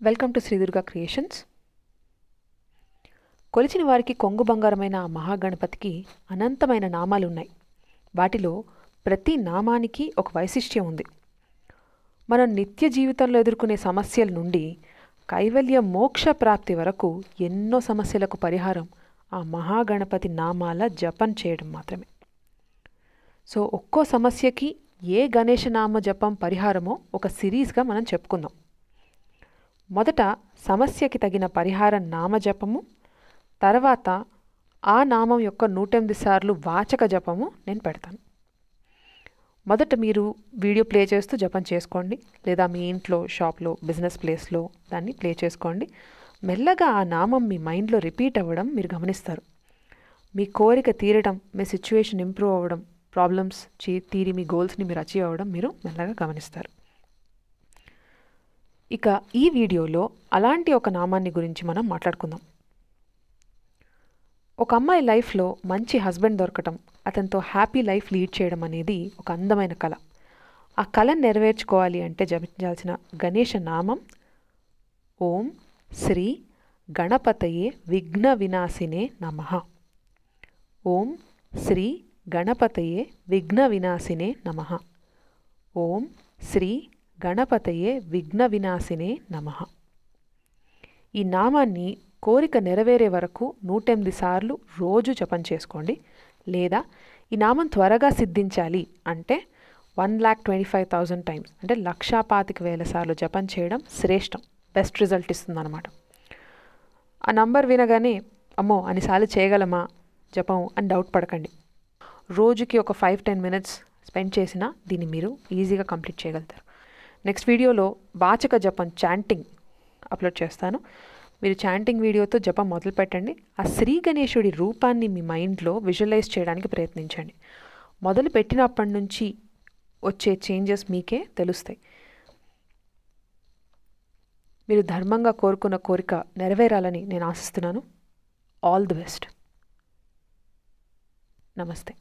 Welcome to Shri Durga creations. కొలిచిన వారికి కొంగు బంగారమైన ఆ మహాగణపతికి అనంతమైన నామాలు ఉన్నాయి. వాటిలో ప్రతి నామానికి ఒక వైశిష్ట్యం ఉంది. మనం నిత్య జీవితంలో ఎదుర్కొనే సమస్యల నుండి కైవల్య మోక్ష ప్రాప్తి వరకు ఎన్నో సమస్యలకు పరిహారం ఆ మహాగణపతి నామాల జపం చేయడం మాత్రమే. సో ఒక్కో సమస్యకి ఏ గణేష నామ జపం పరిహారమో ఒక సిరీస్గా మనం చెప్పుకుందాం. మొదట సమస్యకి తగిన పరిహార నామజపము, తర్వాత ఆ నామం యొక్క 108 సార్లు వాచక జపము నేను పెడతాను. మొదట మీరు వీడియో ప్లే చేస్తూ జపం చేసుకోండి, లేదా మీ ఇంట్లో, షాప్లో, బిజినెస్ ప్లేస్లో దాన్ని ప్లే చేసుకోండి. మెల్లగా ఆ నామం మీ మైండ్లో రిపీట్ అవ్వడం మీరు గమనిస్తారు. మీ కోరిక తీరడం, మీ సిచ్యువేషన్ ఇంప్రూవ్ అవ్వడం, ప్రాబ్లమ్స్ తీరి మీ గోల్స్ని మీరు అచీవ్ అవ్వడం మీరు మెల్లగా గమనిస్తారు. ఇక ఈ వీడియోలో అలాంటి ఒక నామాన్ని గురించి మనం మాట్లాడుకుందాం. ఒక అమ్మాయి లైఫ్లో మంచి హస్బెండ్ దొరకటం, అతనితో హ్యాపీ లైఫ్ లీడ్ చేయడం అనేది ఒక అందమైన కళ. ఆ కళను నెరవేర్చుకోవాలి అంటే జపించాల్సిన గణేష నామం ఓం శ్రీ గణపతయే విఘ్న వినాశినే నమః. ఓం శ్రీ గణపతయే విఘ్న వినాశినే నమః. ఓం శ్రీ గణపతయే విఘ్న వినాశినే నమః. ఈ నామాన్ని కోరిక నెరవేరే వరకు 108 సార్లు రోజు జపం చేసుకోండి. లేదా ఈ నామం త్వరగా సిద్ధించాలి అంటే 1,25,000 టైమ్స్, అంటే 1,25,000 సార్లు జపం చేయడం శ్రేష్టం, బెస్ట్ రిజల్ట్ ఇస్తుందన్నమాట. ఆ నంబర్ వినగానే అమ్మో అన్నిసార్లు చేయగలమా జపం అని డౌట్ పడకండి. రోజుకి ఒక 5-10 మినిట్స్ స్పెండ్ చేసినా దీన్ని మీరు ఈజీగా కంప్లీట్ చేయగలుగుతారు. నెక్స్ట్ వీడియోలో వాచక జపం చాంటింగ్ అప్లోడ్ చేస్తాను. మీరు చాంటింగ్ వీడియోతో జపం మొదలు పెట్టండి. ఆ శ్రీ గణేశుడి రూపాన్ని మీ మైండ్లో విజువలైజ్ చేయడానికి ప్రయత్నించండి. మొదలు పెట్టినప్పటి నుంచి వచ్చే చేంజెస్ మీకే తెలుస్తాయి. మీరు ధర్మంగా కోరుకున్న కోరిక నెరవేరాలని నేను ఆశిస్తున్నాను. All the best. నమస్తే.